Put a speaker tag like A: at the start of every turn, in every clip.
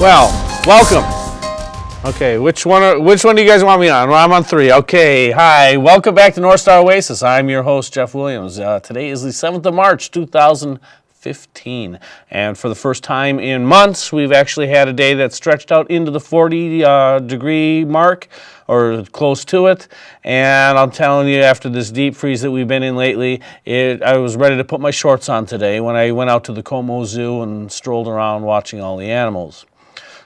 A: Well, welcome. Okay, which one do you guys want me on? Well, I'm on 3. Okay, hi. Welcome back to North Star Oasis. I'm your host, Jeff Williams. Today is the 7th of March, 2015. And for the first time in months, we've actually had a day that stretched out into the 40-degree mark, or close to it. And I'm telling you, after this deep freeze that we've been in lately, I was ready to put my shorts on today when I went out to the Como Zoo and strolled around watching all the animals.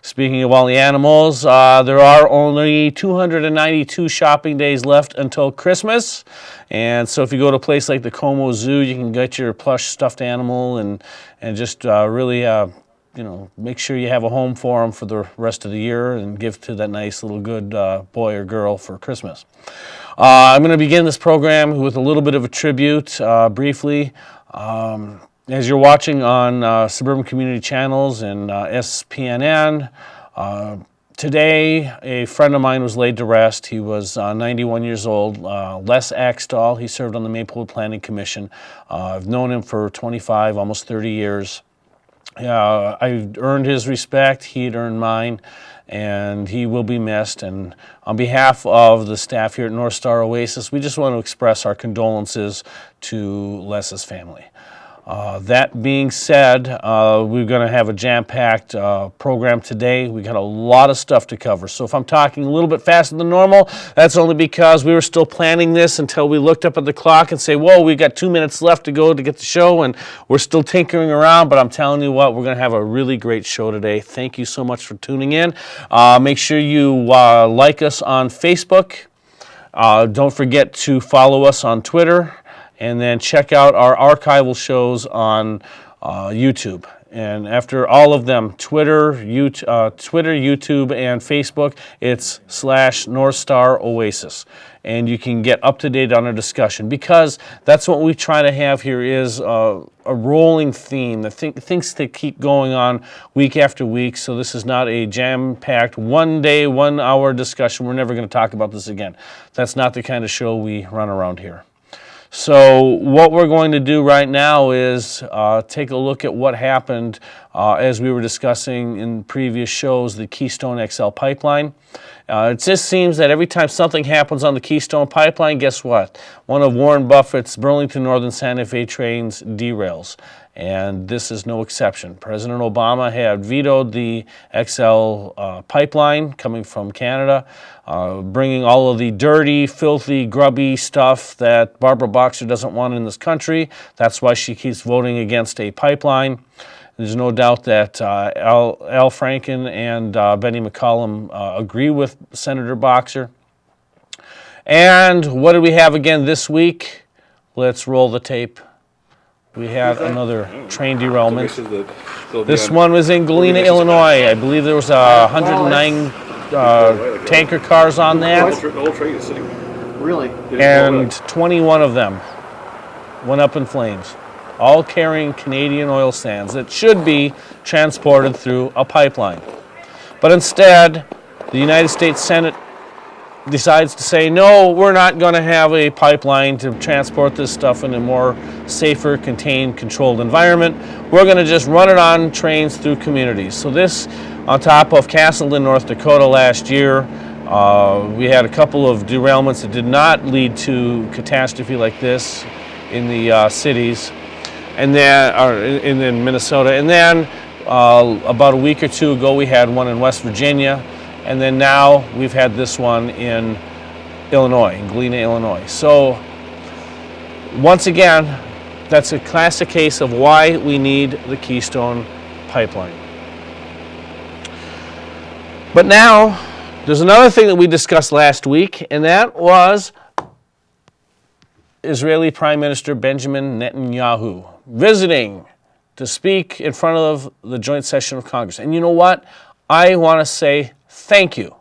A: Speaking of all the animals, there are only 292 shopping days left until Christmas. And so if you go to a place like the Como Zoo, you can get your plush stuffed animal and just really make sure you have a home for them for the rest of the year and give to that nice little good boy or girl for Christmas. I'm going to begin this program with a little bit of a tribute, briefly. As you're watching on Suburban Community Channels and SPNN, today a friend of mine was laid to rest. He was 91 years old, Les Axtell. He served on the Maplewood Planning Commission. I've known him for 25, almost 30 years. I earned his respect, he'd earned mine, and he will be missed. And on behalf of the staff here at North Star Oasis, we just want to express our condolences to Les's family. That being said, we're going to have a jam-packed program today. We got a lot of stuff to cover. So if I'm talking a little bit faster than normal, that's only because we were still planning this until we looked up at the clock and say, whoa, we've got 2 minutes left to go to get the show, and we're still tinkering around. But I'm telling you what, we're going to have a really great show today. Thank you so much for tuning in. Make sure you like us on Facebook. Don't forget to follow us on Twitter. And then check out our archival shows on YouTube. And after all of them, Twitter, YouTube, and Facebook, it's /North Star Oasis. And you can get up to date on our discussion, because that's what we try to have here is a rolling theme, the things that keep going on week after week. So this is not a jam-packed 1 day, 1 hour discussion. We're never going to talk about this again. That's not the kind of show we run around here. So what we're going to do right now is take a look at what happened as we were discussing in previous shows, the Keystone XL pipeline. It just seems that every time something happens on the Keystone pipeline, guess what? One of Warren Buffett's Burlington Northern Santa Fe trains derails. And this is no exception. President Obama had vetoed the XL pipeline coming from Canada, bringing all of the dirty, filthy, grubby stuff that Barbara Boxer doesn't want in this country. That's why she keeps voting against a pipeline. There's no doubt that Al Franken and Betty McCollum agree with Senator Boxer. And what do we have again this week? Let's roll the tape. We had another train derailment. This one was in Galena, Illinois. I believe there was 109 tanker cars on that.
B: Really?
A: And 21 of them went up in flames, all carrying Canadian oil sands that should be transported through a pipeline. But instead, the United States Senate decides to say, no, we're not going to have a pipeline to transport this stuff in a more safer, contained, controlled environment. We're going to just run it on trains through communities. So this, on top of Castleton, North Dakota last year, we had a couple of derailments that did not lead to catastrophe like this in the cities, and then in Minnesota. And then about a week or two ago, we had one in West Virginia. And then now we've had this one in Illinois, in Galena, Illinois. So once again, that's a classic case of why we need the Keystone Pipeline. But now, there's another thing that we discussed last week, and that was Israeli Prime Minister Benjamin Netanyahu visiting to speak in front of the joint session of Congress. And you know what? I want to say thank you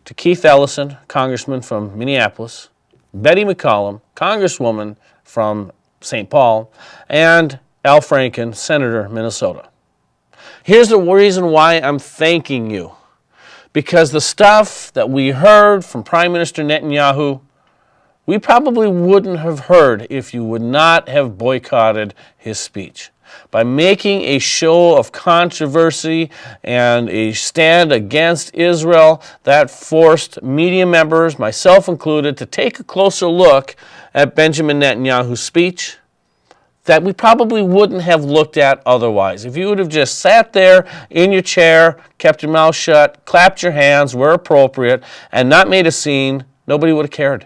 A: to Keith Ellison, Congressman from Minneapolis, Betty McCollum, Congresswoman from St. Paul, and Al Franken, Senator, Minnesota. Here's the reason why I'm thanking you. Because the stuff that we heard from Prime Minister Netanyahu, we probably wouldn't have heard if you would not have boycotted his speech. By making a show of controversy and a stand against Israel, that forced media members, myself included, to take a closer look at Benjamin Netanyahu's speech that we probably wouldn't have looked at otherwise. If you would have just sat there in your chair, kept your mouth shut, clapped your hands where appropriate, and not made a scene, nobody would have cared.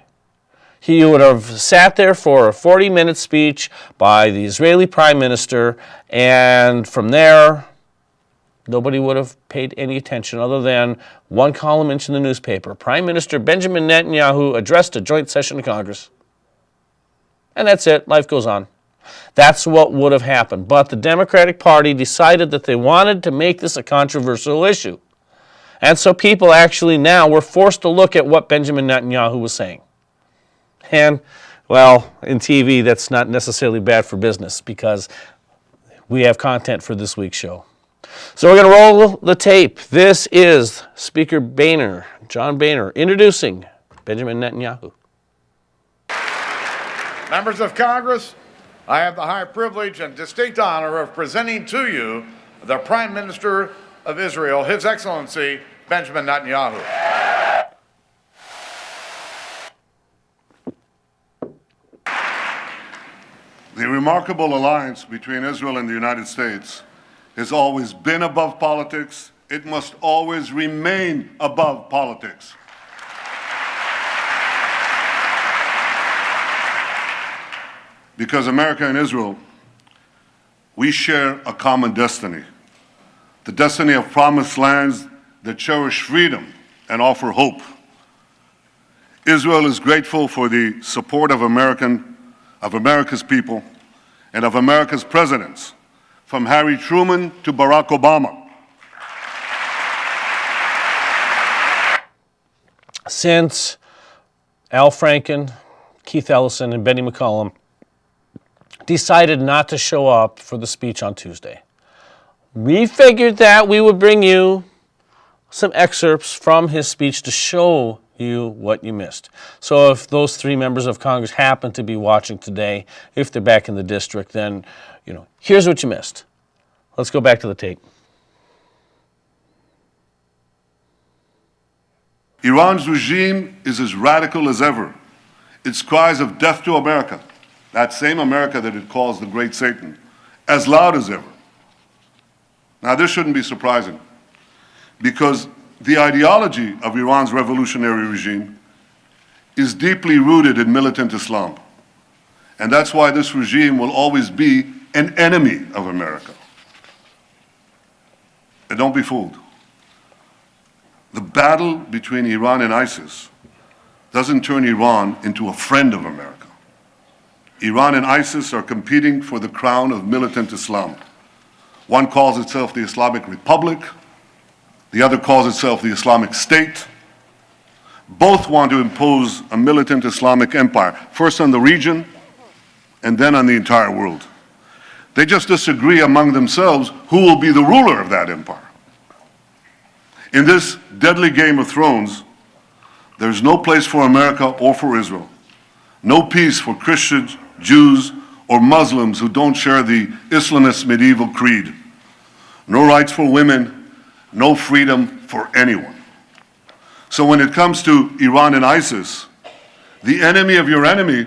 A: He would have sat there for a 40-minute speech by the Israeli Prime Minister, and from there, nobody would have paid any attention other than one column inch in the newspaper. Prime Minister Benjamin Netanyahu addressed a joint session of Congress. And that's it. Life goes on. That's what would have happened. But the Democratic Party decided that they wanted to make this a controversial issue. And so people actually now were forced to look at what Benjamin Netanyahu was saying. And, well, in TV, that's not necessarily bad for business because we have content for this week's show. So we're going to roll the tape. This is Speaker Boehner, John Boehner, introducing Benjamin Netanyahu.
C: Members of Congress, I have the high privilege and distinct honor of presenting to you the Prime Minister of Israel, His Excellency Benjamin Netanyahu.
D: The remarkable alliance between Israel and the United States has always been above politics. It must always remain above politics. Because America and Israel, we share a common destiny, the destiny of promised lands that cherish freedom and offer hope. Israel is grateful for the support of America's people and of America's presidents, from Harry Truman to Barack Obama.
A: Since Al Franken, Keith Ellison, and Benny McCollum decided not to show up for the speech on Tuesday, we figured that we would bring you some excerpts from his speech to show you what you missed. So if those three members of Congress happen to be watching today, if they're back in the district, then, here's what you missed. Let's go back to the tape.
D: Iran's regime is as radical as ever. Its cries of death to America, that same America that it calls the great Satan, as loud as ever. Now, this shouldn't be surprising, because the ideology of Iran's revolutionary regime is deeply rooted in militant Islam. And that's why this regime will always be an enemy of America. And don't be fooled. The battle between Iran and ISIS doesn't turn Iran into a friend of America. Iran and ISIS are competing for the crown of militant Islam. One calls itself the Islamic Republic. The other calls itself the Islamic State. Both want to impose a militant Islamic empire, first on the region and then on the entire world. They just disagree among themselves who will be the ruler of that empire. In this deadly Game of Thrones, there's no place for America or for Israel. No peace for Christians, Jews, or Muslims who don't share the Islamist medieval creed. No rights for women, no freedom for anyone. So when it comes to Iran and ISIS, the enemy of your enemy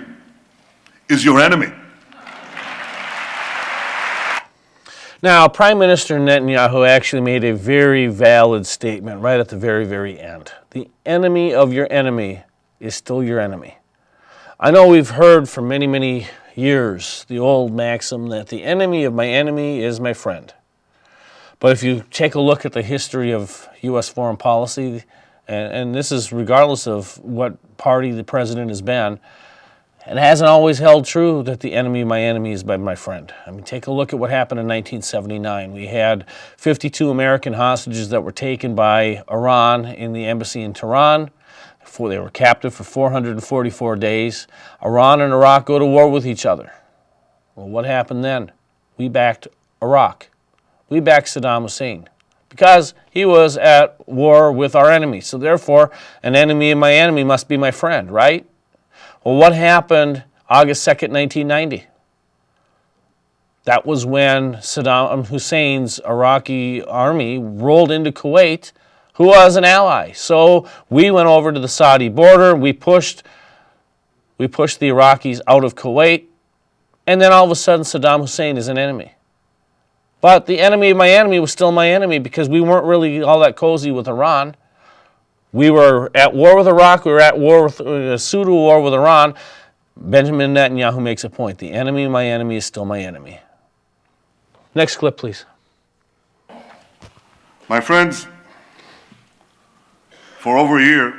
D: is your enemy.
A: Now, Prime Minister Netanyahu actually made a very valid statement right at the very, very end. The enemy of your enemy is still your enemy. I know we've heard for many, many years the old maxim that the enemy of my enemy is my friend. But if you take a look at the history of U.S. foreign policy, and this is regardless of what party the president has been, it hasn't always held true that the enemy of my enemy is my friend. I mean, take a look at what happened in 1979. We had 52 American hostages that were taken by Iran in the embassy in Tehran. They were captive for 444 days. Iran and Iraq go to war with each other. Well, what happened then? We backed Iraq. We backed Saddam Hussein because he was at war with our enemy. So therefore, an enemy of my enemy must be my friend, right? Well, what happened August 2nd, 1990? That was when Saddam Hussein's Iraqi army rolled into Kuwait, who was an ally. So we went over to the Saudi border, we pushed the Iraqis out of Kuwait, and then all of a sudden Saddam Hussein is an enemy. But the enemy of my enemy was still my enemy because we weren't really all that cozy with Iran. We were at war with Iraq, we were at war with a pseudo war with Iran. Benjamin Netanyahu makes a point. The enemy of my enemy is still my enemy. Next clip, please.
D: My friends, for over a year,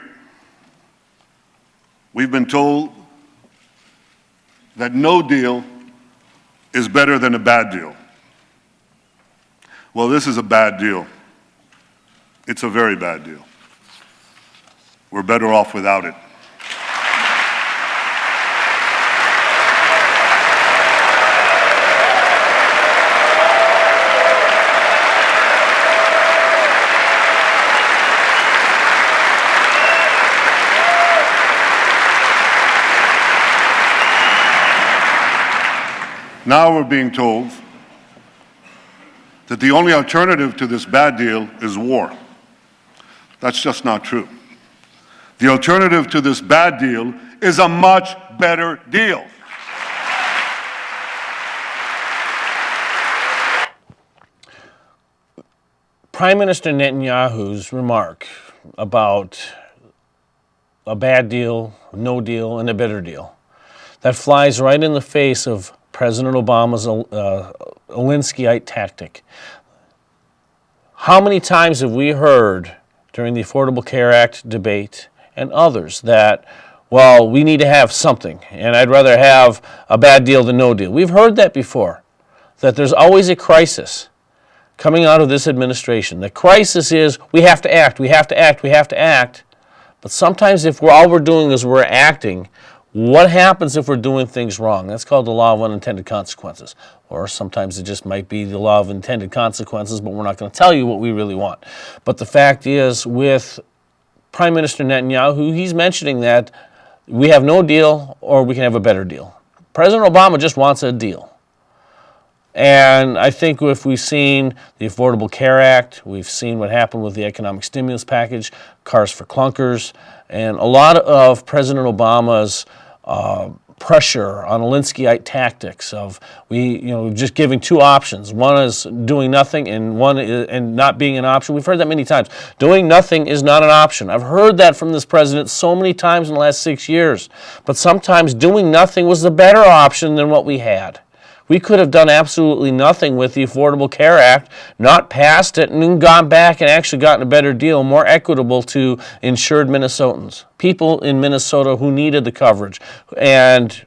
D: we've been told that no deal is better than a bad deal. Well, this is a bad deal. It's a very bad deal. We're better off without it. Now we're being told that the only alternative to this bad deal is war. That's just not true. The alternative to this bad deal is a much better deal.
A: Prime Minister Netanyahu's remark about a bad deal, no deal, and a better deal, that flies right in the face of President Obama's Alinskyite tactic. How many times have we heard during the Affordable Care Act debate and others that, well, we need to have something, and I'd rather have a bad deal than no deal? We've heard that before, that there's always a crisis coming out of this administration. The crisis is we have to act, we have to act, we have to act. But sometimes if all we're doing is we're acting, what happens if we're doing things wrong? That's called the law of unintended consequences. Or sometimes it just might be the law of intended consequences, but we're not going to tell you what we really want. But the fact is, with Prime Minister Netanyahu, he's mentioning that we have no deal or we can have a better deal. President Obama just wants a deal. And I think if we've seen the Affordable Care Act, we've seen what happened with the economic stimulus package, Cars for Clunkers, and a lot of President Obama's pressure on Alinskyite tactics of just giving two options. One is doing nothing, and not being an option. We've heard that many times. Doing nothing is not an option. I've heard that from this president so many times in the last 6 years. But sometimes doing nothing was the better option than what we had. We could have done absolutely nothing with the Affordable Care Act, not passed it, and then gone back and actually gotten a better deal, more equitable to insured Minnesotans, people in Minnesota who needed the coverage. And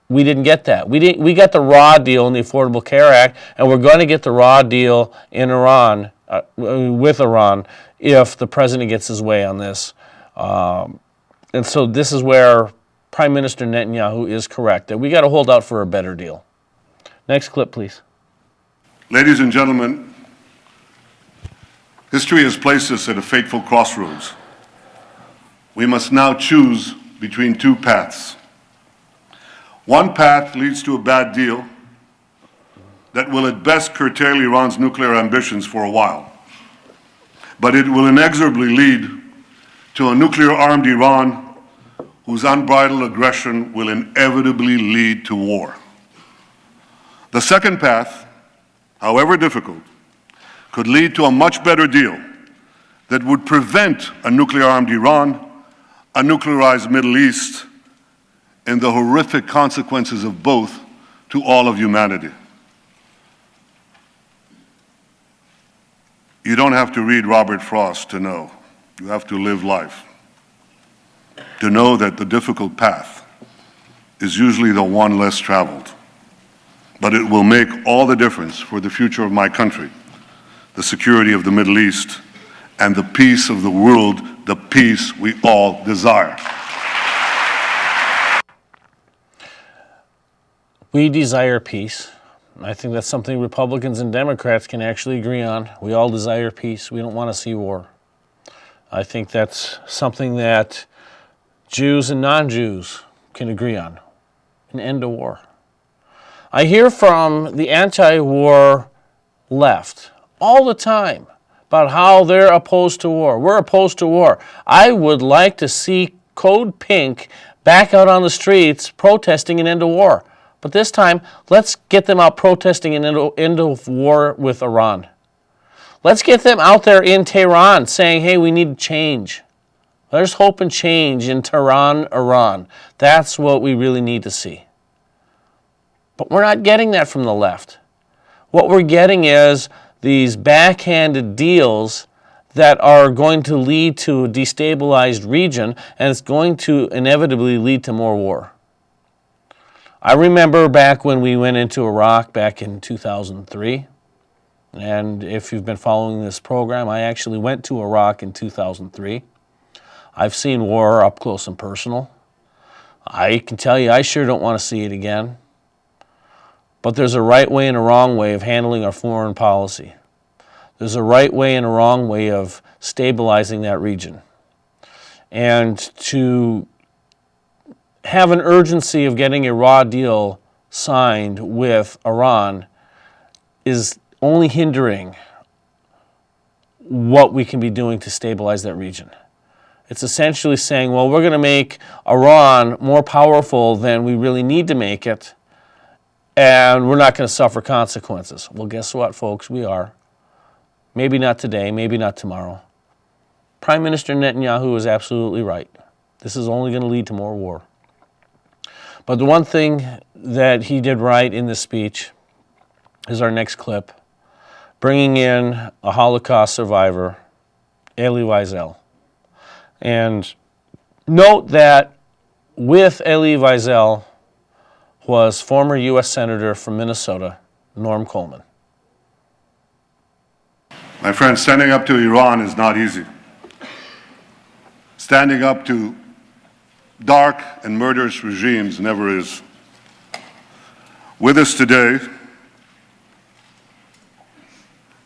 A: we didn't get that. We got the raw deal in the Affordable Care Act, and we're going to get the raw deal in Iran, with Iran, if the president gets his way on this. And so this is where Prime Minister Netanyahu is correct, that we got to hold out for a better deal. Next clip, please.
D: Ladies and gentlemen, history has placed us at a fateful crossroads. We must now choose between two paths. One path leads to a bad deal that will at best curtail Iran's nuclear ambitions for a while, but it will inexorably lead to a nuclear-armed Iran whose unbridled aggression will inevitably lead to war. The second path, however difficult, could lead to a much better deal that would prevent a nuclear-armed Iran, a nuclearized Middle East, and the horrific consequences of both to all of humanity. You don't have to read Robert Frost to know. You have to live life to know that the difficult path is usually the one less traveled. But it will make all the difference for the future of my country, the security of the Middle East, and the peace of the world, the peace we all desire.
A: We desire peace. I think that's something Republicans and Democrats can actually agree on. We all desire peace. We don't want to see war. I think that's something that Jews and non-Jews can agree on: an end to war. I hear from the anti-war left all the time about how they're opposed to war. We're opposed to war. I would like to see Code Pink back out on the streets protesting an end to war. But this time, let's get them out protesting an end of war with Iran. Let's get them out there in Tehran saying, hey, we need change. There's hope and change in Tehran, Iran. That's what we really need to see. But we're not getting that from the left. What we're getting is these backhanded deals that are going to lead to a destabilized region, and it's going to inevitably lead to more war. I remember back when we went into Iraq back in 2003, and if you've been following this program, I actually went to Iraq in 2003. I've seen war up close and personal. I can tell you I sure don't want to see it again. But there's a right way and a wrong way of handling our foreign policy. There's a right way and a wrong way of stabilizing that region. And to have an urgency of getting a raw deal signed with Iran is only hindering what we can be doing to stabilize that region. It's essentially saying, well, we're going to make Iran more powerful than we really need to make it, and we're not going to suffer consequences. Well, guess what, folks? We are. Maybe not today, maybe not tomorrow. Prime Minister Netanyahu is absolutely right. This is only going to lead to more war. But the one thing that he did right in this speech is our next clip, bringing in a Holocaust survivor, Elie Wiesel. And note that with Elie Wiesel was former U.S. Senator from Minnesota, Norm Coleman.
D: My friend, standing up to Iran is not easy. Standing up to dark and murderous regimes never is. With us today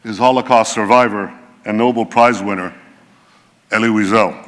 D: is Holocaust survivor and Nobel Prize winner, Elie Wiesel.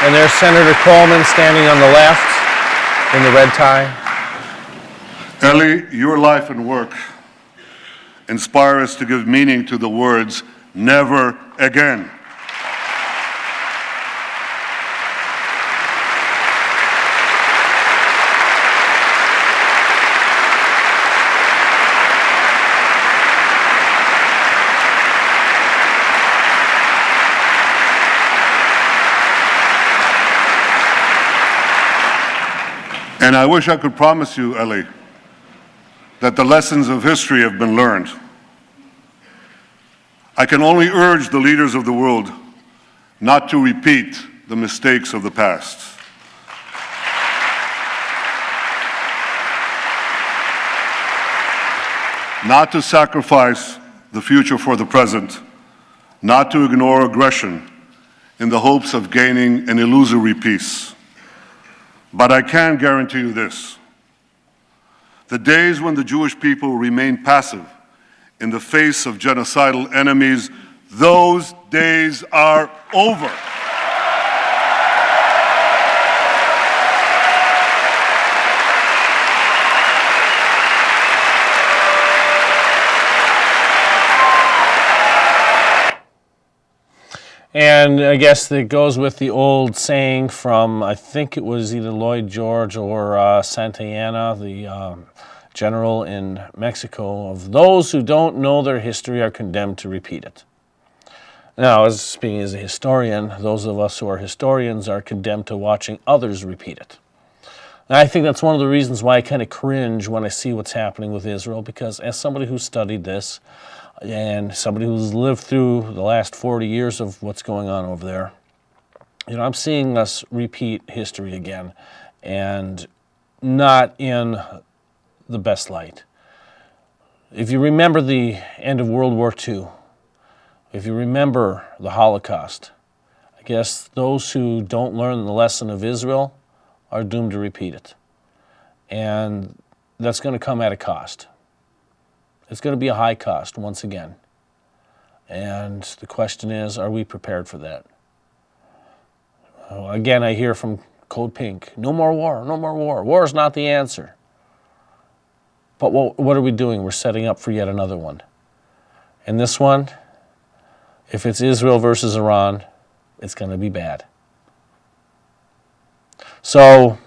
A: And there's Senator Coleman standing on the left in the red tie.
D: Elie, your life and work inspire us to give meaning to the words, never again. And I wish I could promise you, Elie, that the lessons of history have been learned. I can only urge the leaders of the world not to repeat the mistakes of the past. Not to sacrifice the future for the present, not to ignore aggression in the hopes of gaining an illusory peace. But I can guarantee you this: the days when the Jewish people remained passive in the face of genocidal enemies, those days are over.
A: And I guess that goes with the old saying from, I think it was either Lloyd George or Santa Anna, the general in Mexico, of those who don't know their history are condemned to repeat it. Now, as speaking as a historian, those of us who are historians are condemned to watching others repeat it. And I think that's one of the reasons why I kind of cringe when I see what's happening with Israel, because as somebody who studied this and somebody who's lived through the last 40 years of what's going on over there, I'm seeing us repeat history again, and not in the best light. If you remember the end of World War II, if you remember the Holocaust, I guess those who don't learn the lesson of Israel are doomed to repeat it. And that's going to come at a cost. It's going to be a high cost once again. And the question is, are we prepared for that? Again, I hear from Code Pink, no more war, no more war. War is not the answer. But what are we doing? We're setting up for yet another one. And this one, if it's Israel versus Iran, it's going to be bad. So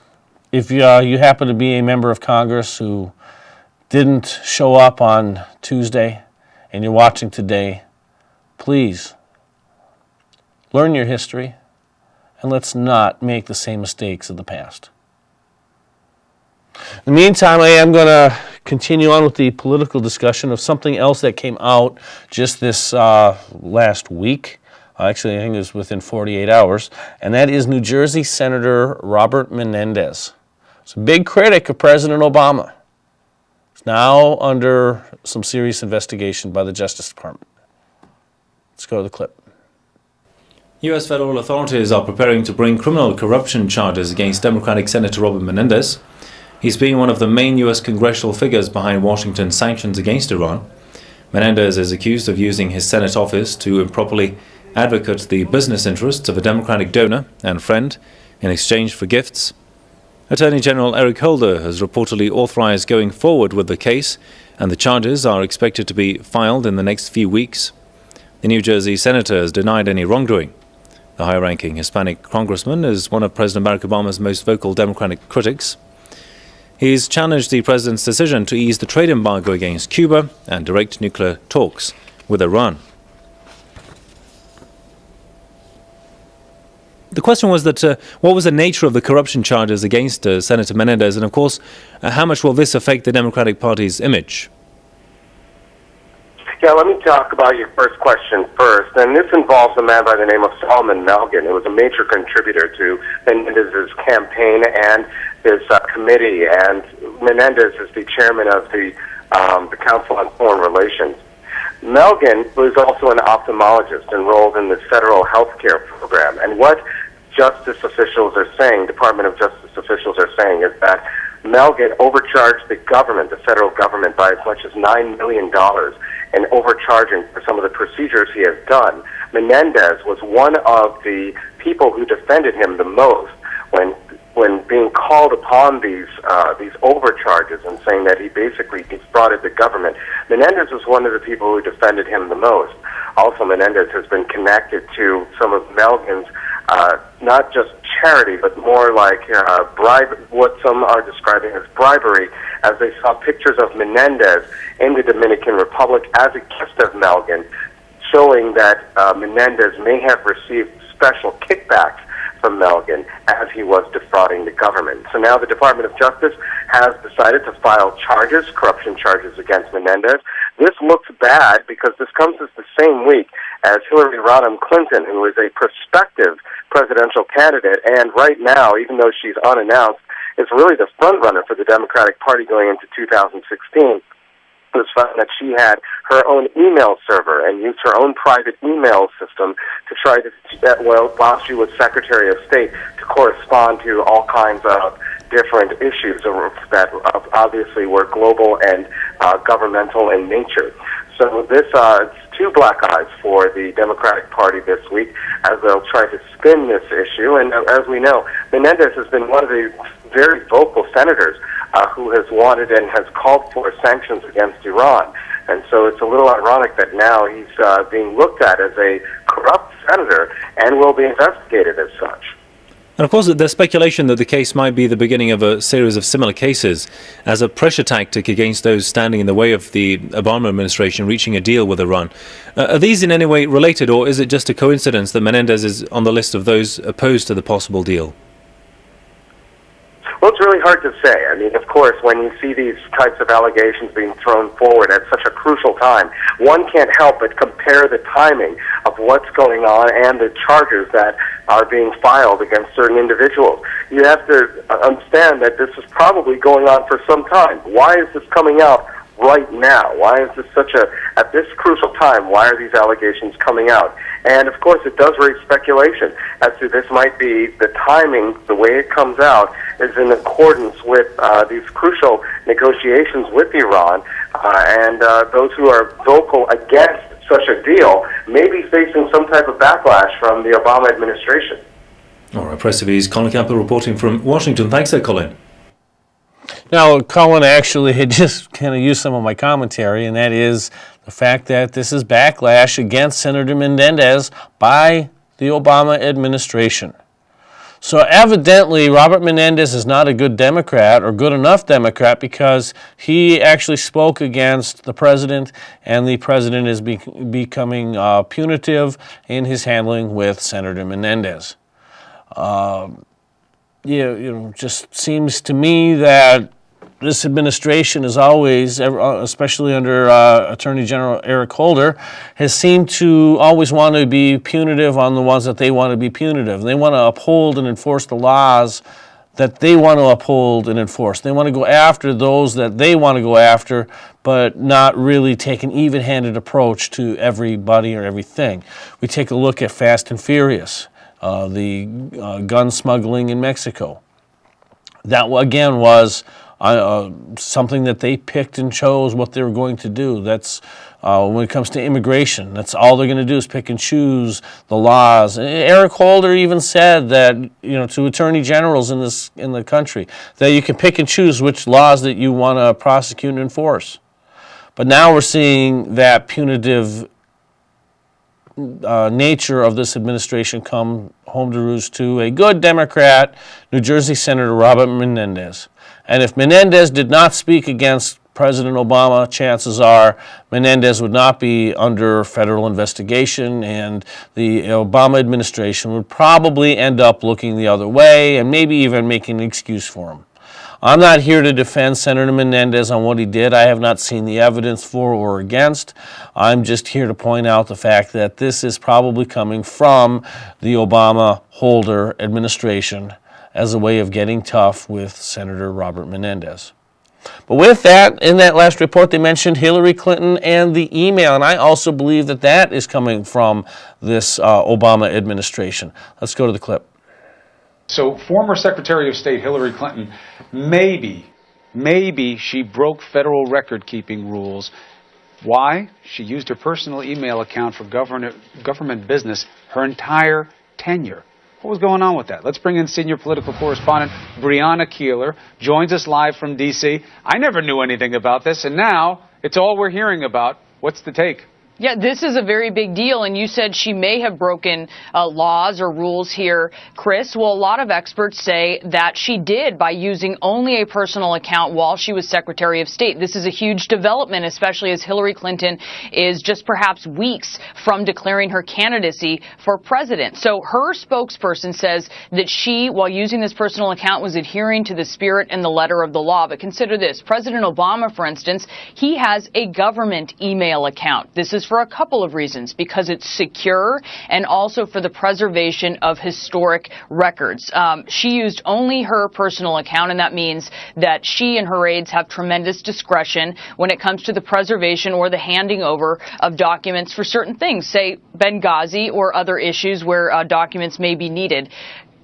A: if you happen to be a member of Congress who didn't show up on Tuesday and you're watching today, please learn your history. And let's not make the same mistakes of the past. In the meantime, I am going to continue on with the political discussion of something else that came out just this last week. Actually, I think it was within 48 hours. And that is New Jersey Senator Robert Menendez. He's a big critic of President Obama. He's now under some serious investigation by the Justice Department. Let's go to the clip.
E: U.S. federal authorities are preparing to bring criminal corruption charges against Democratic Senator Robert Menendez. He's been one of the main U.S. congressional figures behind Washington's sanctions against Iran. Menendez is accused of using his Senate office to improperly advocate the business interests of a Democratic donor and friend in exchange for gifts. Attorney General Eric Holder has reportedly authorized going forward with the case, and the charges are expected to be filed in the next few weeks. The New Jersey senator has denied any wrongdoing. The high-ranking Hispanic congressman is one of President Barack Obama's most vocal Democratic critics. He's challenged the president's decision to ease the trade embargo against Cuba and direct nuclear talks with Iran. The question was that what was the nature of the corruption charges against Senator Menendez, and of course, how much will this affect the Democratic Party's image?
F: Yeah, let me talk about your first question first. And this involves a man by the name of Solomon Melgen, who was a major contributor to Menendez's campaign and his committee. And Menendez is the chairman of the Council on Foreign Relations. Melgen was also an ophthalmologist enrolled in the federal health care program. And what justice officials are saying, Department of Justice officials are saying, is that Melgen overcharged the government, the federal government, by as much as $9 million in overcharging for some of the procedures he has done. Menendez was one of the people who defended him the most when being called upon these overcharges and saying that he basically defrauded the government. Menendez was one of the people who defended him the most. Also, Menendez has been connected to some of Melgen's not just charity, but more like what some are describing as bribery, as they saw pictures of Menendez in the Dominican Republic as a gift of Melgen, showing that Menendez may have received special kickbacks from Melgen as he was defrauding the government. So now the Department of Justice has decided to file charges, corruption charges against Menendez. This looks bad because this comes as the same week as Hillary Rodham Clinton, who is a prospective presidential candidate, and right now, even though she's unannounced, is really the front runner for the Democratic Party going into 2016. It was found that she had her own email server and used her own private email system to try to, while she was Secretary of State, to correspond to all kinds of different issues that obviously were global and governmental in nature. So this it's two black eyes for the Democratic Party this week as they'll try to spin this issue. And as we know, Menendez has been one of the very vocal senators who has wanted and has called for sanctions against Iran. And so it's a little ironic that now he's being looked at as a corrupt senator and will be investigated as such.
E: And of course, there's speculation that the case might be the beginning of a series of similar cases as a pressure tactic against those standing in the way of the Obama administration reaching a deal with Iran. Are these in any way related, or is it just a coincidence that Menendez is on the list of those opposed to the possible deal?
F: Well, it's really really hard to say. I mean, of course, when you see these types of allegations being thrown forward at such a crucial time, one can't help but compare the timing of what's going on and the charges that are being filed against certain individuals. You have to understand that this is probably going on for some time. Why is this coming out right now? Why is this at this crucial time, why are these allegations coming out? And of course it does raise speculation as to this might be the timing, the way it comes out is in accordance with these crucial negotiations with Iran, and those who are vocal against such a deal may be facing some type of backlash from the Obama administration.
E: All right, Press TV's Colin Campbell reporting from Washington. Thanks there, Colin.
A: Now, Colin actually had just kind of used some of my commentary, and that is the fact that this is backlash against Senator Menendez by the Obama administration. So evidently, Robert Menendez is not a good Democrat or good enough Democrat because he actually spoke against the president, and the president is becoming punitive in his handling with Senator Menendez. Just seems to me that this administration is always, especially under Attorney General Eric Holder, has seemed to always want to be punitive on the ones that they want to be punitive. They want to uphold and enforce the laws that they want to uphold and enforce. They want to go after those that they want to go after, but not really take an even-handed approach to everybody or everything. We take a look at Fast and Furious, the gun smuggling in Mexico. That, again, was something that they picked and chose what they were going to do. That's when it comes to immigration. That's all they're going to do is pick and choose the laws. And Eric Holder even said that, to attorney generals in the country, that you can pick and choose which laws that you want to prosecute and enforce. But now we're seeing that punitive nature of this administration come home to roost to a good Democrat, New Jersey Senator Robert Menendez. And if Menendez did not speak against President Obama, chances are Menendez would not be under federal investigation, and the Obama administration would probably end up looking the other way and maybe even making an excuse for him. I'm not here to defend Senator Menendez on what he did. I have not seen the evidence for or against. I'm just here to point out the fact that this is probably coming from the Obama-Holder administration as a way of getting tough with Senator Robert Menendez. But with that, in that last report, they mentioned Hillary Clinton and the email, and I also believe that that is coming from this Obama administration. Let's go to the clip.
G: So former Secretary of State Hillary Clinton, maybe she broke federal record-keeping rules. Why? She used her personal email account for government business her entire tenure. What was going on with that? Let's bring in senior political correspondent Brianna Keeler, joins us live from D.C. I never knew anything about this, and now it's all we're hearing about. What's the take?
H: Yeah, this is a very big deal, and you said she may have broken laws or rules here, Chris. Well, a lot of experts say that she did by using only a personal account while she was Secretary of State. This is a huge development, especially as Hillary Clinton is just perhaps weeks from declaring her candidacy for president. So her spokesperson says that she, while using this personal account, was adhering to the spirit and the letter of the law. But consider this. President Obama, for instance, he has a government email account. This is for a couple of reasons, because it's secure and also for the preservation of historic records. She used only her personal account, and that means that she and her aides have tremendous discretion when it comes to the preservation or the handing over of documents for certain things, say Benghazi or other issues where documents may be needed.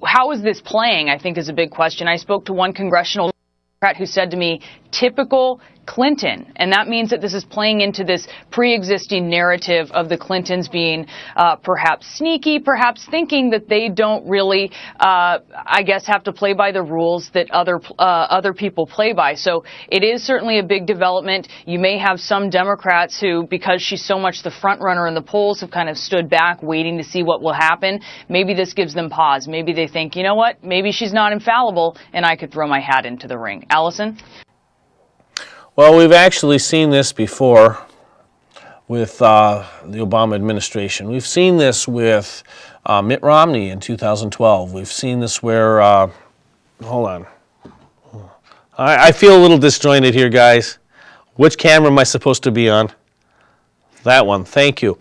H: How is this playing, I think, is a big question. I spoke to one congressional Democrat who said to me, typical Clinton. And that means that this is playing into this pre-existing narrative of the Clintons being perhaps sneaky, perhaps thinking that they don't really, I guess, have to play by the rules that other people play by. So it is certainly a big development. You may have some Democrats who, because she's so much the front runner in the polls, have kind of stood back waiting to see what will happen. Maybe this gives them pause. Maybe they think, you know what, maybe she's not infallible and I could throw my hat into the ring. Allison?
A: Well, we've actually seen this before with the Obama administration. We've seen this with Mitt Romney in 2012. We've seen this where, hold on. I feel a little disjointed here, guys. Which camera am I supposed to be on? That one. Thank you.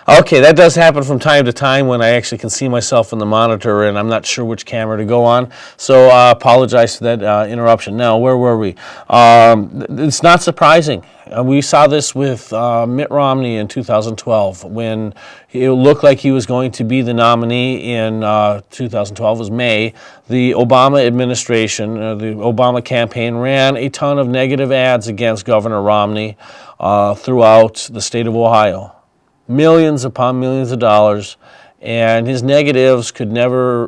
A: Okay, that does happen from time to time when I actually can see myself in the monitor and I'm not sure which camera to go on. So I apologize for that interruption. Now, where were we? It's not surprising. We saw this with Mitt Romney in 2012 when it looked like he was going to be the nominee in 2012 was May. The Obama administration, the Obama campaign ran a ton of negative ads against Governor Romney throughout the state of Ohio. Millions upon millions of dollars, and his positives could never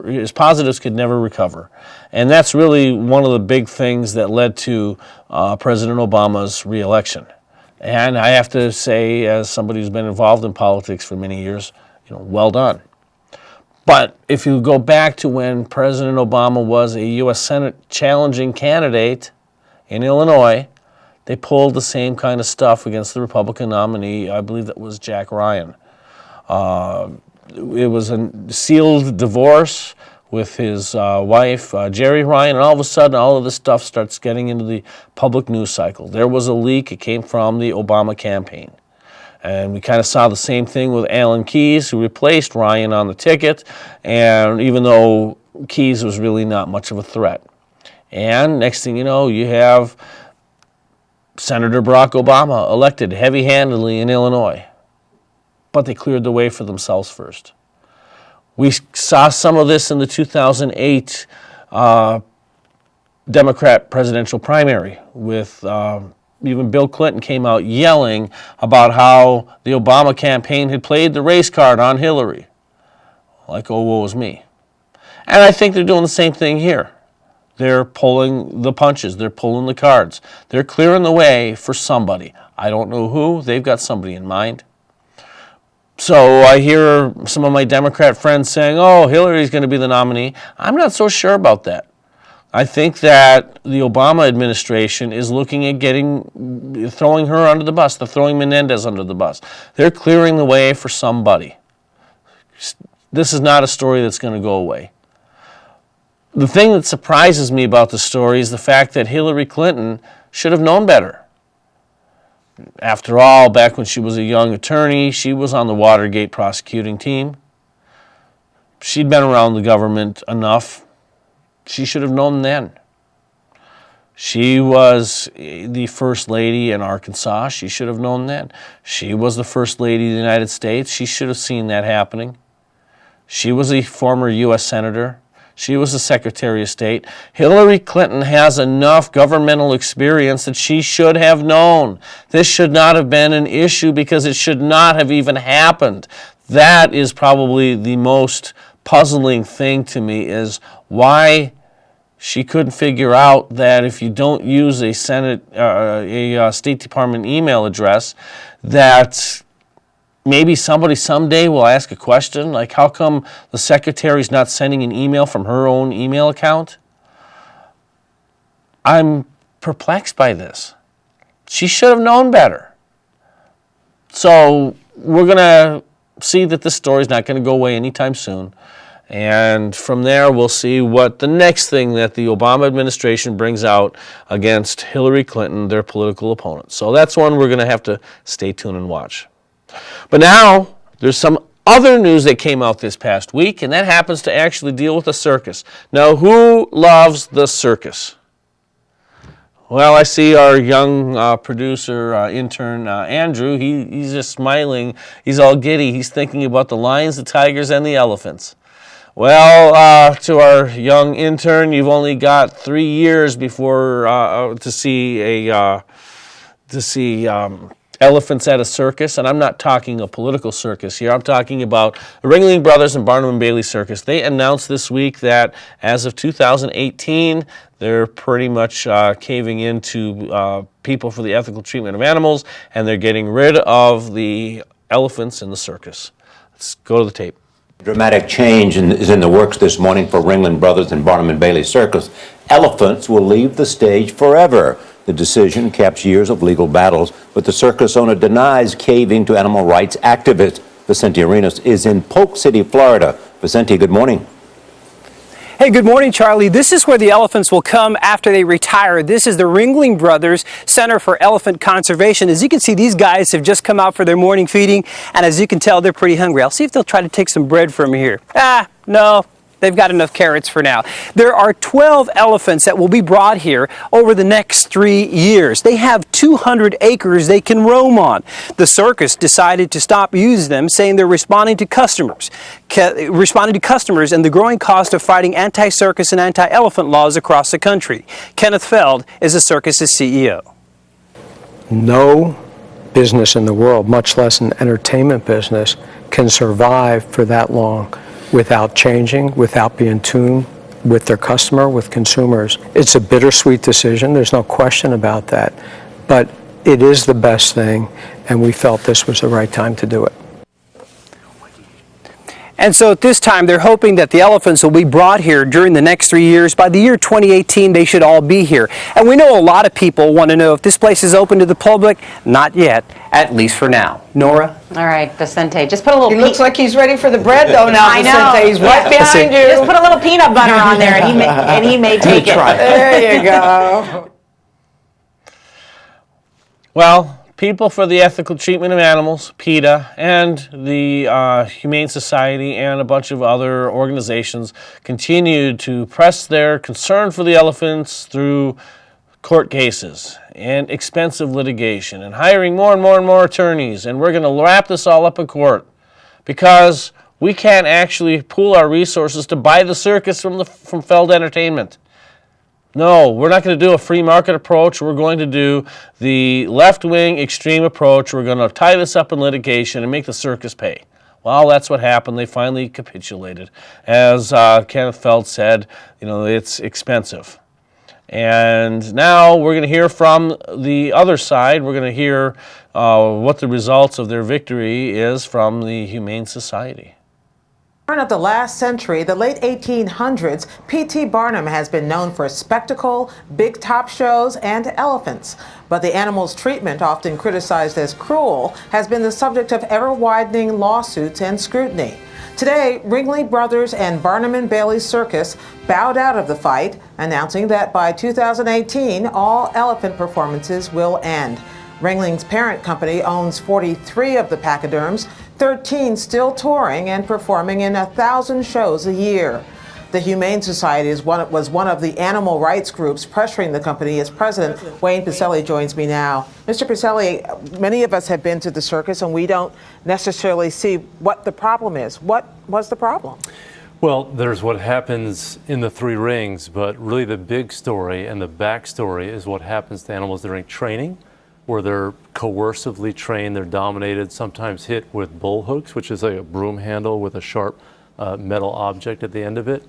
A: recover. And that's really one of the big things that led to President Obama's reelection. And I have to say, as somebody who's been involved in politics for many years, well done. But if you go back to when President Obama was a U.S. Senate challenging candidate in Illinois, they pulled the same kind of stuff against the Republican nominee. I believe that was Jack Ryan. It was a sealed divorce with his wife, Jerry Ryan, and all of a sudden all of this stuff starts getting into the public news cycle. There was a leak. It came from the Obama campaign. And we kind of saw the same thing with Alan Keyes, who replaced Ryan on the ticket, and even though Keyes was really not much of a threat. And next thing you know, you have Senator Barack Obama elected heavy-handedly in Illinois, but they cleared the way for themselves first. We saw some of this in the 2008 Democrat presidential primary with even Bill Clinton came out yelling about how the Obama campaign had played the race card on Hillary. Like, oh, woe is me. And I think they're doing the same thing here. They're pulling the punches. They're pulling the cards. They're clearing the way for somebody. I don't know who. They've got somebody in mind. So I hear some of my Democrat friends saying, oh, Hillary's going to be the nominee. I'm not so sure about that. I think that the Obama administration is looking at throwing her under the bus. They're throwing Menendez under the bus. They're clearing the way for somebody. This is not a story that's going to go away. The thing that surprises me about the story is the fact that Hillary Clinton should have known better. After all, back when she was a young attorney, she was on the Watergate prosecuting team. She'd been around the government enough. She should have known then. She was the first lady in Arkansas. She should have known then. She was the first lady of the United States. She should have seen that happening. She was a former U.S. Senator. She was the Secretary of State. Hillary Clinton has enough governmental experience that she should have known. This should not have been an issue because it should not have even happened. That is probably the most puzzling thing to me, is why she couldn't figure out that if you don't use a State Department email address, that maybe somebody someday will ask a question, like how come the secretary's not sending an email from her own email account? I'm perplexed by this. She should have known better. So we're going to see that this story's not going to go away anytime soon. And from there, we'll see what the next thing that the Obama administration brings out against Hillary Clinton, their political opponent. So that's one we're going to have to stay tuned and watch. But now, there's some other news that came out this past week, and that happens to actually deal with the circus. Now, who loves the circus? Well, I see our young producer, intern, Andrew. He's just smiling. He's all giddy. He's thinking about the lions, the tigers, and the elephants. Well, to our young intern, you've only got 3 years before to see elephants at a circus, and I'm not talking a political circus here. I'm talking about the Ringling Brothers and Barnum and Bailey Circus. They announced this week that as of 2018, they're pretty much caving into people for the ethical treatment of animals, and they're getting rid of the elephants in the circus. Let's go to the tape.
I: Dramatic change is in the works this morning for Ringling Brothers and Barnum and Bailey Circus. Elephants will leave the stage forever. The decision caps years of legal battles, but the circus owner denies caving to animal rights activists. Vicente Arenas is in Polk City, Florida. Vicente, good morning.
J: Hey, good morning, Charlie. This is where the elephants will come after they retire. This is the Ringling Brothers Center for Elephant Conservation. As you can see, these guys have just come out for their morning feeding, and as you can tell, they're pretty hungry. I'll see if they'll try to take some bread from here. No. They've got enough carrots for now. There are 12 elephants that will be brought here over the next 3 years. They have 200 acres they can roam on. The circus decided to stop using them, saying they're responding to customers and the growing cost of fighting anti-circus and anti-elephant laws across the country. Kenneth Feld is the circus's CEO.
K: No business in the world, much less an entertainment business, can survive for that long without changing, without being tuned with their customer, with consumers. It's a bittersweet decision, there's no question about that, but it is the best thing, and we felt this was the right time to do it.
J: And so at this time, they're hoping that the elephants will be brought here during the next 3 years. By the year 2018, they should all be here. And we know a lot of people want to know if this place is open to the public. Not yet, at least for now. Nora?
L: All right, Vicente, just put a little...
M: He looks like he's ready for the bread, though, now,
L: I
M: Vicente.
L: know.
M: He's right behind you.
L: Just put a little peanut butter on there, and he may take it.
M: There you go.
A: Well, People for the Ethical Treatment of Animals, PETA, and the Humane Society and a bunch of other organizations continue to press their concern for the elephants through court cases and expensive litigation and hiring more and more and more attorneys. And we're going to wrap this all up in court because we can't actually pool our resources to buy the circus from Feld Entertainment. No, we're not going to do a free market approach. We're going to do the left-wing extreme approach. We're going to tie this up in litigation and make the circus pay. Well, that's what happened. They finally capitulated. As Kenneth Feld said, it's expensive. And now we're going to hear from the other side. We're going to hear what the results of their victory is from the Humane Society.
N: Of the last century, the late 1800s, P.T. Barnum has been known for spectacle, big top shows, and elephants. But the animal's treatment, often criticized as cruel, has been the subject of ever-widening lawsuits and scrutiny. Today, Ringling Brothers and Barnum and Bailey Circus bowed out of the fight, announcing that by 2018, all elephant performances will end. Ringling's parent company owns 43 of the pachyderms, 13 still touring and performing in 1,000 shows a year. The Humane Society was one of the animal rights groups pressuring the company. As president, Wayne Pacelli joins me now. Mr. Pacelli, many of us have been to the circus and we don't necessarily see what the problem is. What was the problem?
O: Well, there's what happens in the three rings, but really the big story and the backstory is what happens to animals during training, where they're coercively trained, they're dominated, sometimes hit with bull hooks, which is like a broom handle with a sharp metal object at the end of it.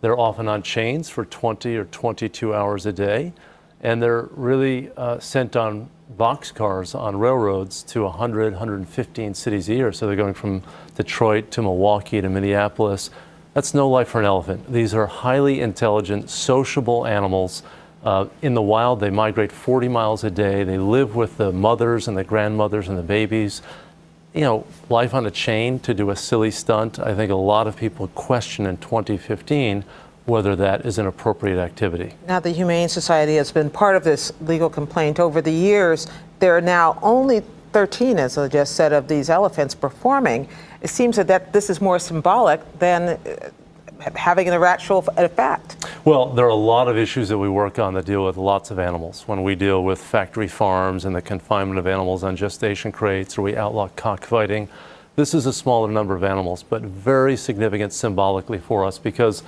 O: They're often on chains for 20 or 22 hours a day, and they're really sent on boxcars on railroads to 100, 115 cities a year. So they're going from Detroit to Milwaukee to Minneapolis. That's no life for an elephant. These are highly intelligent, sociable animals. In the wild, they migrate 40 miles a day. They live with the mothers and the grandmothers and the babies. Life on a chain to do a silly stunt. I think a lot of people question in 2015 whether that is an appropriate activity.
N: Now, the Humane Society has been part of this legal complaint over the years. There are now only 13, as I just said, of these elephants performing. It seems that this is more symbolic than having an actual effect.
O: Well, there are a lot of issues that we work on that deal with lots of animals. When we deal with factory farms and the confinement of animals on gestation crates, or we outlaw cockfighting, this is a smaller number of animals, but very significant symbolically for us because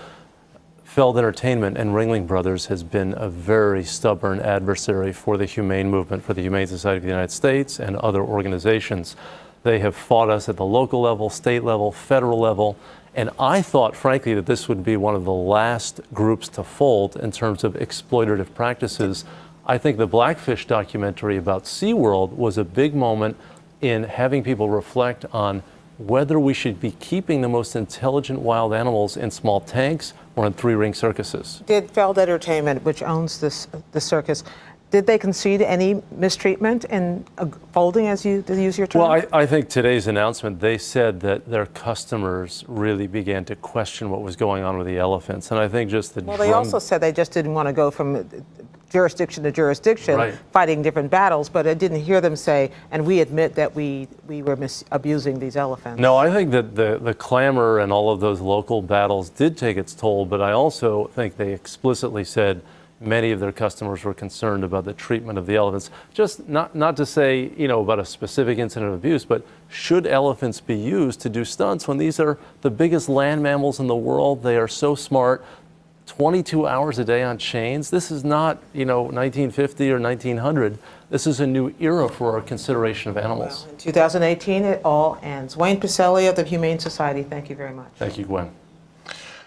O: Feld Entertainment and Ringling Brothers has been a very stubborn adversary for the humane movement, for the Humane Society of the United States and other organizations. They have fought us at the local level, state level, federal level. And I thought, frankly, that this would be one of the last groups to fold in terms of exploitative practices. I think the Blackfish documentary about SeaWorld was a big moment in having people reflect on whether we should be keeping the most intelligent wild animals in small tanks or in three-ring circuses.
N: Did Feld Entertainment, which owns the circus, did they concede any mistreatment in folding, as you to use your term?
O: Well, I think today's announcement, they said that their customers really began to question what was going on with the elephants. And I think just the
N: Well, they also said they just didn't want to go from jurisdiction to jurisdiction,
O: Right.
N: fighting different battles, but I didn't hear them say, and we admit that we were abusing these elephants.
O: No, I think that the clamor and all of those local battles did take its toll, but I also think they explicitly said many of their customers were concerned about the treatment of the elephants. Just not to say, about a specific incident of abuse, but should elephants be used to do stunts when these are the biggest land mammals in the world? They are so smart. 22 hours a day on chains. This is not, 1950 or 1900. This is a new era for our consideration of animals.
N: Well, in 2018, it all ends. Wayne Pacelli of the Humane Society, thank you very much.
O: Thank you, Gwen.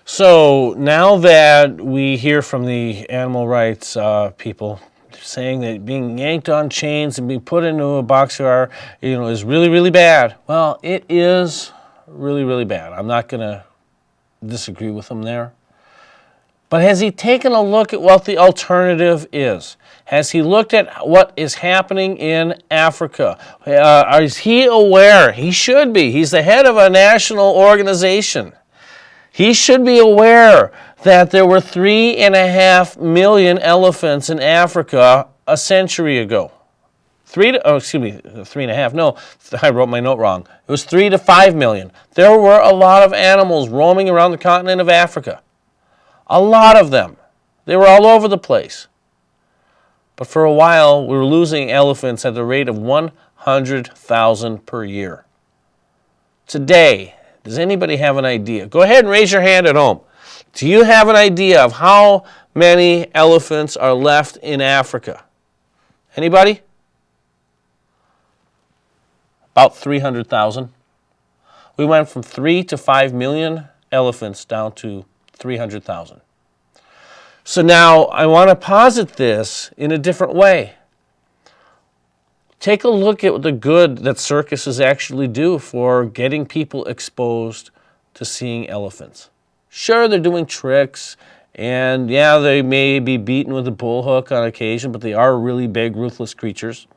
A: So now that we hear from the animal rights people saying that being yanked on chains and being put into a boxcar, is really, really bad. Well, it is really, really bad. I'm not going to disagree with them there. But has he taken a look at what the alternative is? Has he looked at what is happening in Africa? Is he aware? He should be. He's the head of a national organization. He should be aware that there were 3.5 million elephants in Africa a century ago. 3.5. No, I wrote my note wrong. It was 3 to 5 million. There were a lot of animals roaming around the continent of Africa. A lot of them. They were all over the place. But for a while, we were losing elephants at the rate of 100,000 per year. Today, does anybody have an idea? Go ahead and raise your hand at home. Do you have an idea of how many elephants are left in Africa? Anybody? About 300,000. We went from 3 to 5 million elephants down to 300,000. So now I want to posit this in a different way. Take a look at the good that circuses actually do for getting people exposed to seeing elephants. Sure, they're doing tricks, and yeah, they may be beaten with a bullhook on occasion, but they are really big, ruthless creatures.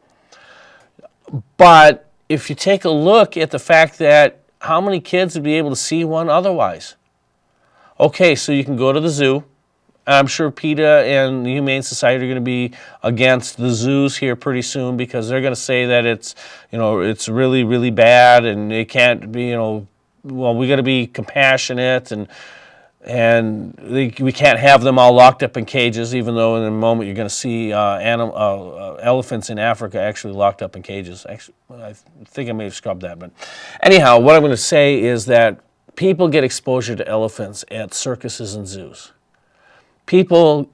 A: But if you take a look at the fact that how many kids would be able to see one otherwise? Okay, so you can go to the zoo. I'm sure PETA and the Humane Society are going to be against the zoos here pretty soon because they're going to say that it's, it's really, really bad and it can't be, well, we got to be compassionate and we can't have them all locked up in cages, even though in a moment you're going to see elephants in Africa actually locked up in cages. Actually, I think I may have scrubbed that, but anyhow, what I'm going to say is that people get exposure to elephants at circuses and zoos. People,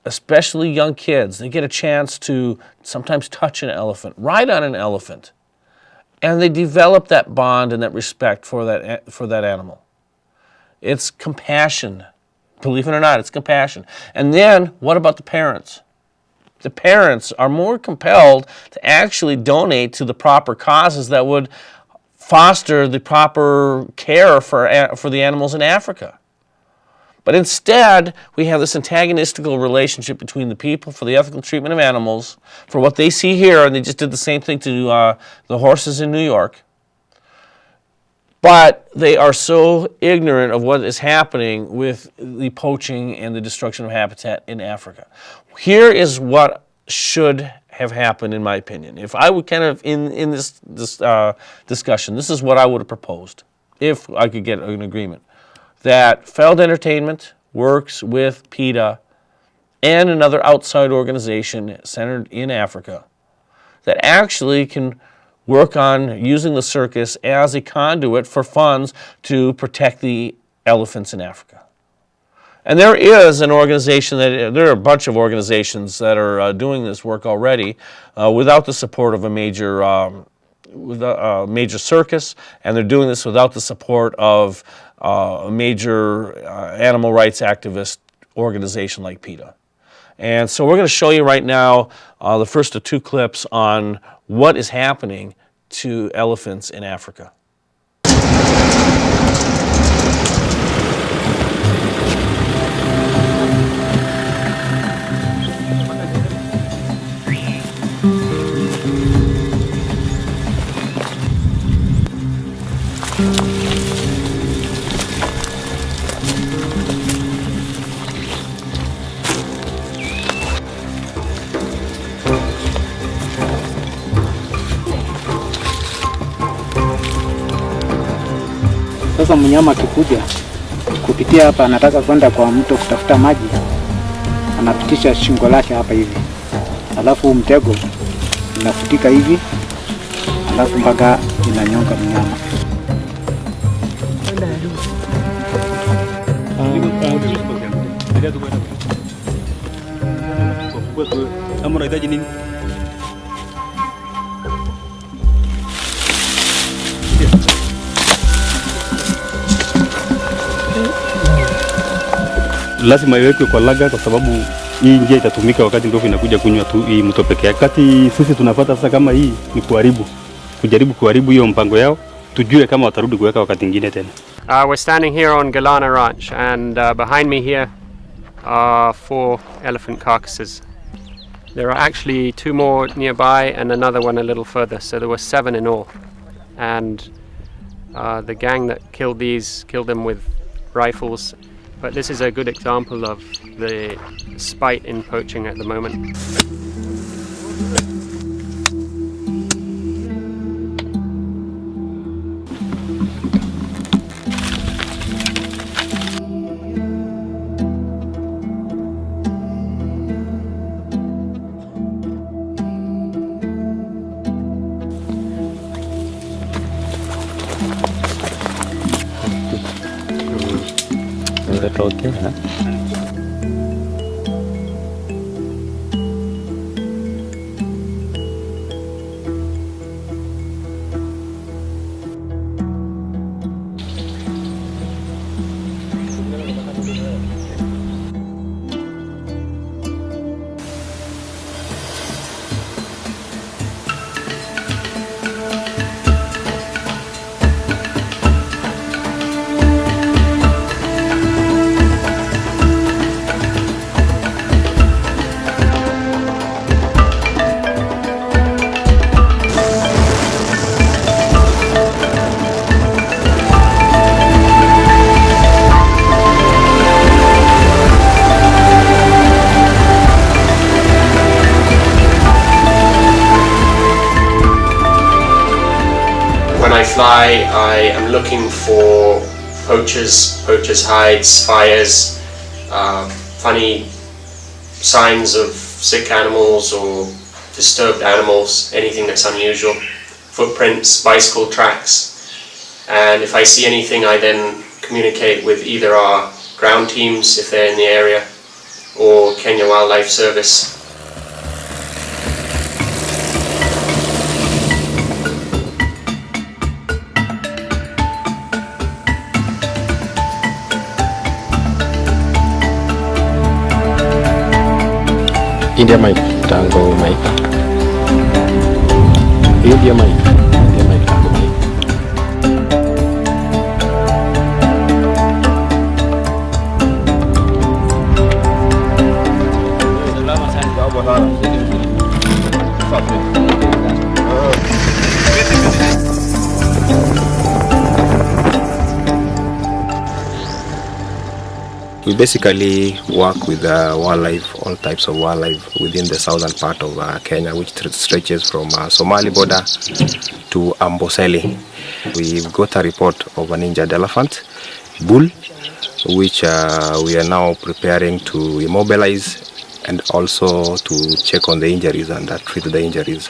A: especially young kids, they get a chance to sometimes touch an elephant, ride on an elephant, and they develop that bond and that respect for that animal. It's compassion. Believe it or not, it's compassion. And then, what about the parents? The parents are more compelled to actually donate to the proper causes that would foster the proper care for the animals in Africa. But instead, we have this antagonistical relationship between the people for the ethical treatment of animals, for what they see here, and they just did the same thing to the horses in New York. But they are so ignorant of what is happening with the poaching and the destruction of habitat in Africa. Here is what should have happened, in my opinion. If I would kind of, in this discussion, this is what I would have proposed, if I could get an agreement, that Feld Entertainment works with PETA and another outside organization centered in Africa that actually can work on using the circus as a conduit for funds to protect the elephants in Africa. And there is an organization there are a bunch of organizations that are doing this work already without the support of a major circus, and they're doing this without the support of a major animal rights activist organization like PETA. And so we're going to show you right now the first of two clips on what is happening to elephants in Africa.
P: mnyama akikuja kupitia hapa, anataka kwenda kwa mto kutafuta maji, anapitisha shingo lake hapa hivi, alafu mtego inafutika hivi, alafu mpaka inanyonga mnyama.
Q: Kama unahitaji nini? Lazima iwekwe kwa laga kwa sababu hii njia itatumika wakati ndovu inakuja kunywa tu hii mto peke yake. Kati sisi tunapata sasa kama hii ni kujaribu kuharibu hiyo mpango yao, tujue kama watarudi kuweka wakati mwingine tena.
R: We're standing here on Galana Ranch, and behind me here are 4 elephant carcasses. There are actually 2 more nearby and another one a little further, so there were 7 in all. And the gang that killed these killed them with rifles. But this is a good example of the spite in poaching at the moment.
Q: Is that okay? Huh?
R: When I fly, I am looking for poachers' hides, fires, funny signs of sick animals or disturbed animals, anything that's unusual, footprints, bicycle tracks, and if I see anything I then communicate with either our ground teams if they're in the area or Kenya Wildlife Service.
Q: India mic, tango mic. India mic, tango mic.
S: We basically work with wildlife, all types of wildlife within the southern part of Kenya, which stretches from Somali border to Amboseli. We've got a report of an injured elephant, bull, which we are now preparing to immobilize and also to check on the injuries and treat the injuries.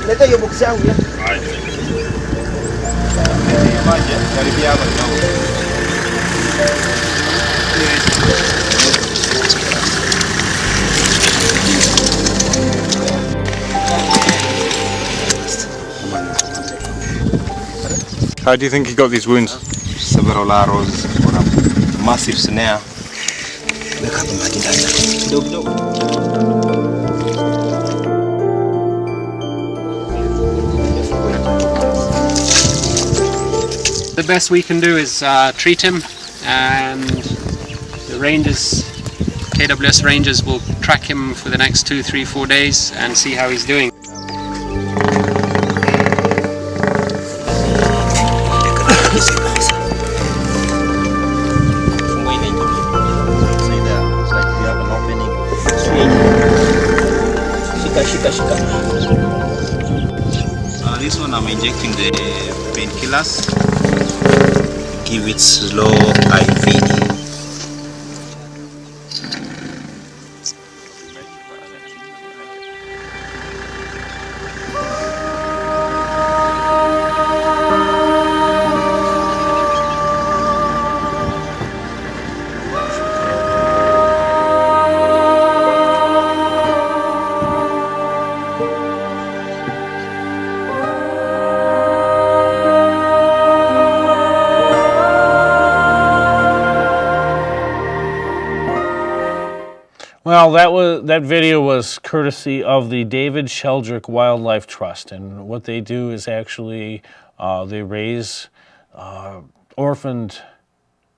B: Leta hiyo box yangu ya. Karibia hapa kidogo.
T: How do you think he got these wounds?
U: Several arrows on a massive snare.
R: The best we can do is treat him, and the rangers
C: KWS Rangers will track him for the next 2, 3, 4 days and see how he's doing.
V: This one I'm injecting the painkillers, give it slow IV.
A: Well, that video was courtesy of the David Sheldrick Wildlife Trust, and what they do is actually they raise orphaned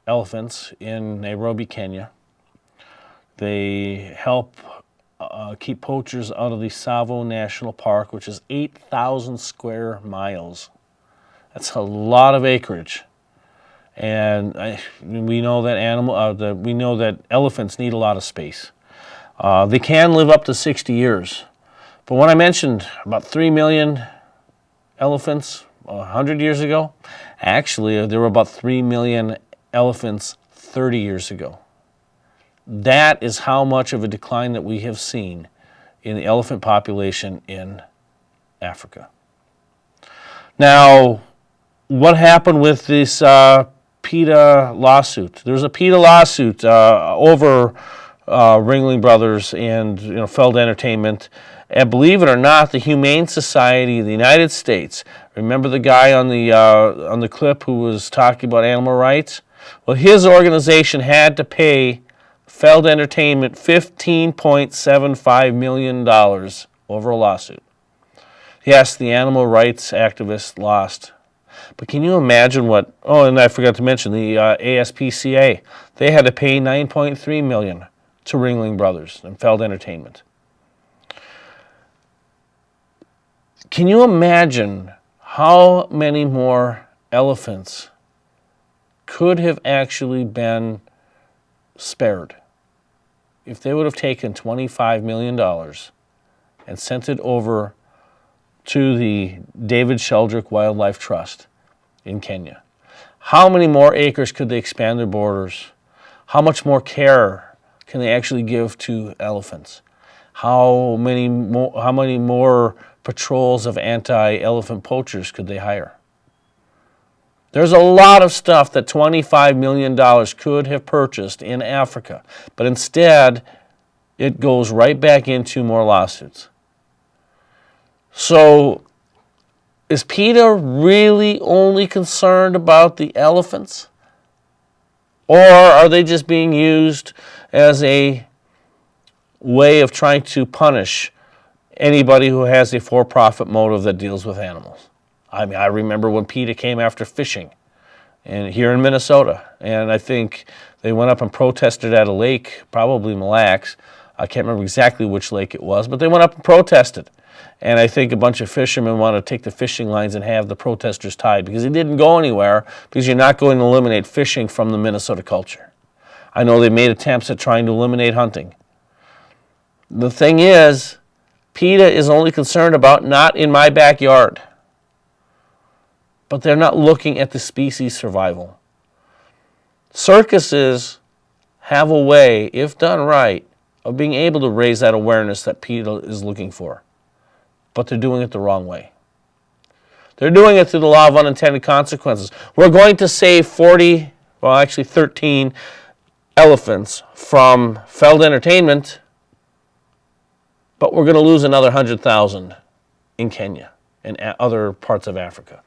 A: elephants in Nairobi, Kenya. They help keep poachers out of the Tsavo National Park, which is 8,000 square miles. That's a lot of acreage. And we know that we know that elephants need a lot of space. They can live up to 60 years. But when I mentioned about 3 million elephants 100 years ago, actually there were about 3 million elephants 30 years ago. That is how much of a decline that we have seen in the elephant population in Africa. Now, what happened with this PETA lawsuit? There's a PETA lawsuit over Ringling Brothers and Feld Entertainment, and believe it or not, the Humane Society of the United States. Remember the guy on the clip who was talking about animal rights? Well, his organization had to pay Feld Entertainment $15.75 million over a lawsuit. Yes, the animal rights activists lost. But can you imagine what, oh, and I forgot to mention the ASPCA. They had to pay $9.3 million to Ringling Brothers and Feld Entertainment. Can you imagine how many more elephants could have actually been spared if they would have taken $25 million and sent it over to the David Sheldrick Wildlife Trust in Kenya? How many more acres could they expand their borders? How much more care can they actually give to elephants? How many more patrols of anti-elephant poachers could they hire? There's a lot of stuff that $25 million could have purchased in Africa, but instead it goes right back into more lawsuits. So is PETA really only concerned about the elephants? Or are they just being used as a way of trying to punish anybody who has a for-profit motive that deals with animals? I mean, I remember when PETA came after fishing here in Minnesota, and I think they went up and protested at a lake, probably Mille Lacs. I can't remember exactly which lake it was, but they went up and protested. And I think a bunch of fishermen want to take the fishing lines and have the protesters tied because it didn't go anywhere, because you're not going to eliminate fishing from the Minnesota culture. I know they made attempts at trying to eliminate hunting. The thing is, PETA is only concerned about not in my backyard. But they're not looking at the species survival. Circuses have a way, if done right, of being able to raise that awareness that PETA is looking for. But they're doing it the wrong way. They're doing it through the law of unintended consequences. We're going to save 13 elephants from Feld Entertainment, but we're going to lose another 100,000 in Kenya and other parts of Africa.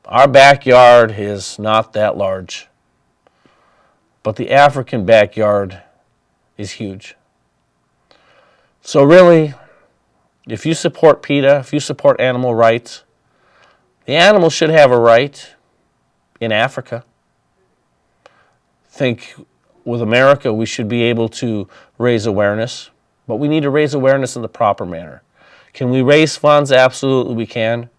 A: Our backyard is not that large, but the African backyard is huge. So really, if you support PETA, if you support animal rights, the animals should have a right in Africa. Think with America, we should be able to raise awareness, but we need to raise awareness in the proper manner. Can we raise funds? Absolutely we can.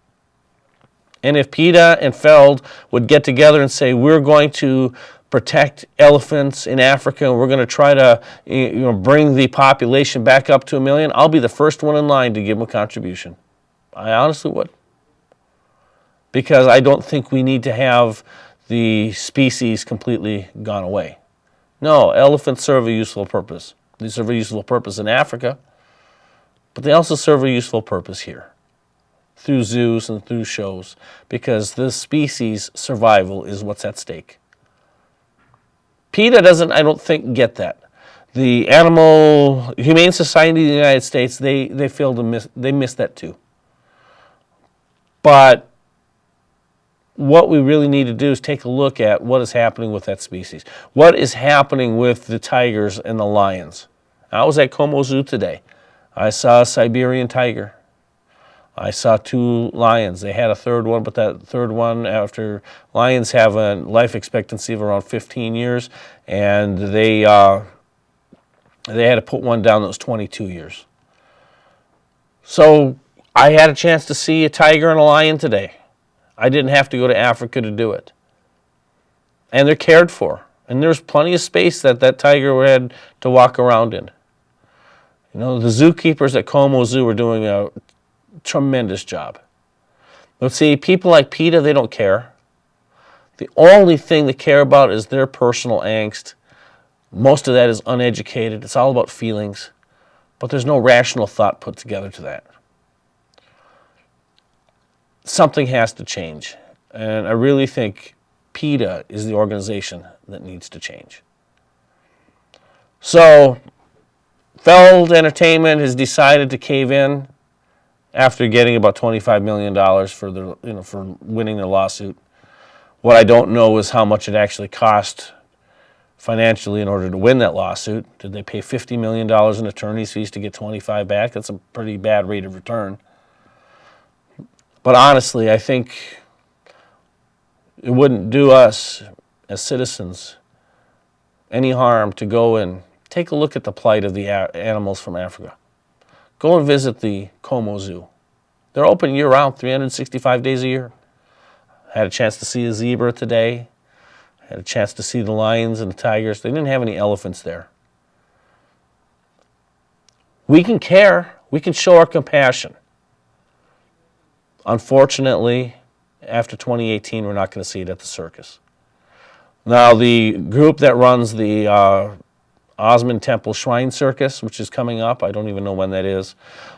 A: And if PETA and Feld would get together and say, we're going to protect elephants in Africa and we're going to try to bring the population back up to 1 million, I'll be the first one in line to give them a contribution. I honestly would. Because I don't think we need to have the species completely gone away. No, elephants serve a useful purpose. They serve a useful purpose in Africa, but they also serve a useful purpose here through zoos and through shows, because this species survival is what's at stake. PETA doesn't, I don't think, get that. The Animal Humane Society of the United States, they fail to they miss that too. But what we really need to do is take a look at what is happening with that species. What is happening with the tigers and the lions? I was at Como Zoo today. I saw a Siberian tiger. I saw 2 lions. They had a third one, but that third one, after lions have a life expectancy of around 15 years, and they had to put one down that was 22 years. So I had a chance to see a tiger and a lion today. I didn't have to go to Africa to do it. And they're cared for. And there's plenty of space that tiger had to walk around in. You know, the zookeepers at Como Zoo are doing a tremendous job. But see, people like PETA, they don't care. The only thing they care about is their personal angst. Most of that is uneducated. It's all about feelings. But there's no rational thought put together to that. Something has to change. And I really think PETA is the organization that needs to change. So, Feld Entertainment has decided to cave in after getting about $25 million for winning their lawsuit. What I don't know is how much it actually cost financially in order to win that lawsuit. Did they pay $50 million in attorney's fees to get 25 back? That's a pretty bad rate of return. But honestly, I think it wouldn't do us as citizens any harm to go and take a look at the plight of the animals from Africa. Go and visit the Como Zoo. They're open year-round, 365 days a year. Had a chance to see a zebra today. Had a chance to see the lions and the tigers. They didn't have any elephants there. We can care. We can show our compassion. Unfortunately, after 2018, we're not going to see it at the circus. Now, the group that runs the Osman Temple Shrine Circus, which is coming up, I don't even know when that is,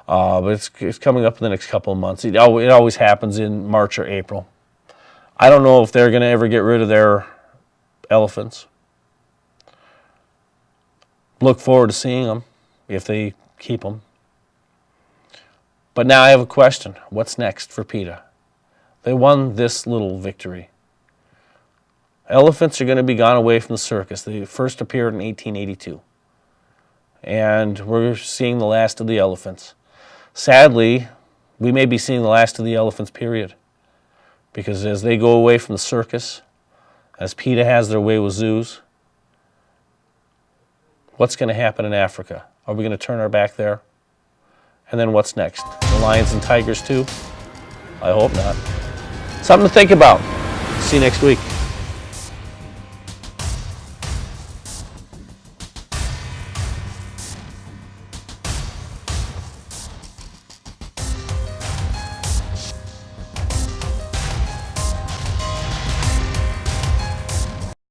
A: but it's coming up in the next couple of months. It always happens in March or April. I don't know if they're going to ever get rid of their elephants. Look forward to seeing them if they keep them. But now I have a question. What's next for PETA? They won this little victory. Elephants are going to be gone away from the circus. They first appeared in 1882. And we're seeing the last of the elephants. Sadly, we may be seeing the last of the elephants, period. Because as they go away from the circus, as PETA has their way with zoos, what's going to happen in Africa? Are we going to turn our back there? And then what's next? The lions and tigers too? I hope not. Something to think about. See you next week.